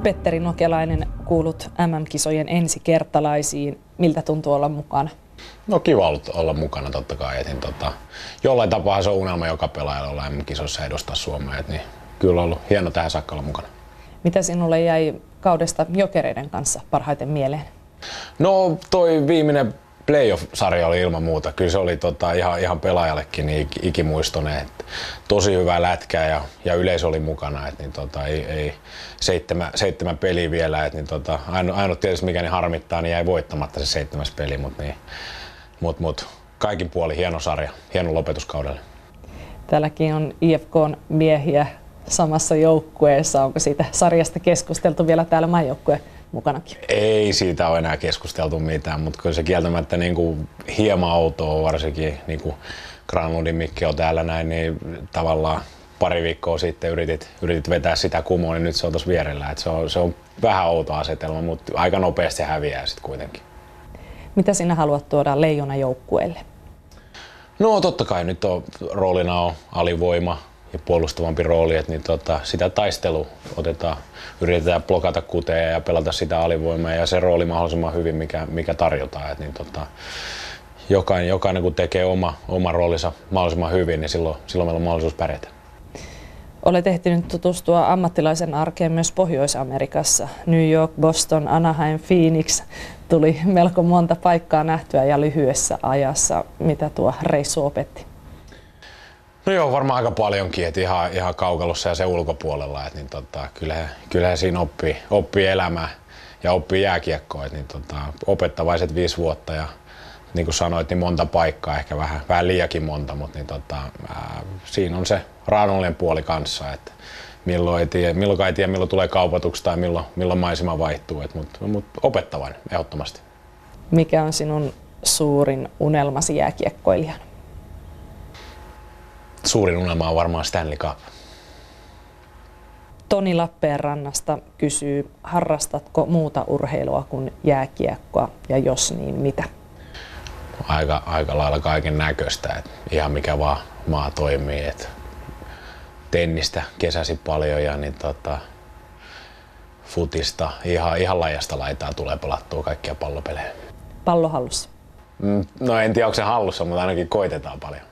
Petteri Nokelainen, kuulut MM-kisojen ensikertalaisiin. Miltä tuntuu olla mukana? No kiva olla mukana totta kai. Jollain tapaa se on unelma joka pelaajalla olla MM-kisoissa edustaa Suomea. Niin kyllä on ollut hieno tähän saakka olla mukana. Mitä sinulle jäi kaudesta Jokereiden kanssa parhaiten mieleen? No toi viimeinen playoff-sarja oli ilman muuta. Kyllä se oli ihan pelaajallekin niin ikimuistoinen. Tosi hyvää lätkää ja yleisö oli mukana. Ei 7 peliä vielä. Ainut tietysti mikä niin harmittaa, niin jäi voittamatta se 7. peli. Mut kaikin puoli hieno sarja, hieno lopetuskaudelle. Täälläkin on IFK:n miehiä samassa joukkueessa. Onko siitä sarjasta keskusteltu vielä täällä maajoukkueen mukanakin? Ei siitä ole enää keskusteltu mitään, mutta kyllä se kieltämättä hieman outoa, varsinkin Granlundin Mikki on täällä näin, niin tavallaan pari viikkoa sitten yritit vetää sitä kumoon, niin nyt se on tuossa vierellä. Se on vähän outo asetelma, mutta aika nopeasti häviää sitten kuitenkin. Mitä sinä haluat tuoda Leijona joukkueelle? No totta kai nyt roolina on alivoima ja puolustavampi rooli, että sitä taistelua yritetään blokata kuteja ja pelata sitä alivoimaa ja se rooli mahdollisimman hyvin, mikä tarjotaan. Jokainen kun tekee oma roolinsa mahdollisimman hyvin, niin silloin meillä on mahdollisuus pärjätä. Olet ehtinyt tutustua ammattilaisen arkeen myös Pohjois-Amerikassa. New York, Boston, Anaheim, Phoenix. Tuli melko monta paikkaa nähtyä ja lyhyessä ajassa. Mitä tuo reissu opetti? No joo, varmaan aika paljonkin, että ihan kaukalossa ja sen ulkopuolella. Kyllähän siinä oppii elämää ja oppii jääkiekkoa. Opettavaiset 5 vuotta ja niin kuin sanoit, niin monta paikkaa, ehkä vähän liiakin monta, mutta siinä on se raadollinen puoli kanssa, että milloin ei tiedä, milloin tulee kaupatuksi tai milloin maisema vaihtuu, mutta opettavainen ehdottomasti. Mikä on sinun suurin unelmasi jääkiekkoilijana? Suurin unelma on varmaan Stanley Cup. Toni Lappeenrannasta kysyy, harrastatko muuta urheilua kuin jääkiekkoa ja jos niin, mitä? Aika lailla kaiken näköistä, ihan mikä vaan maa toimii. Tennistä kesäsi paljon ja futista, ihan lajasta laitaa tulee pelattua kaikkia pallopelejä. Pallo hallussa? No en tiedä onko se hallussa, mutta ainakin koitetaan paljon.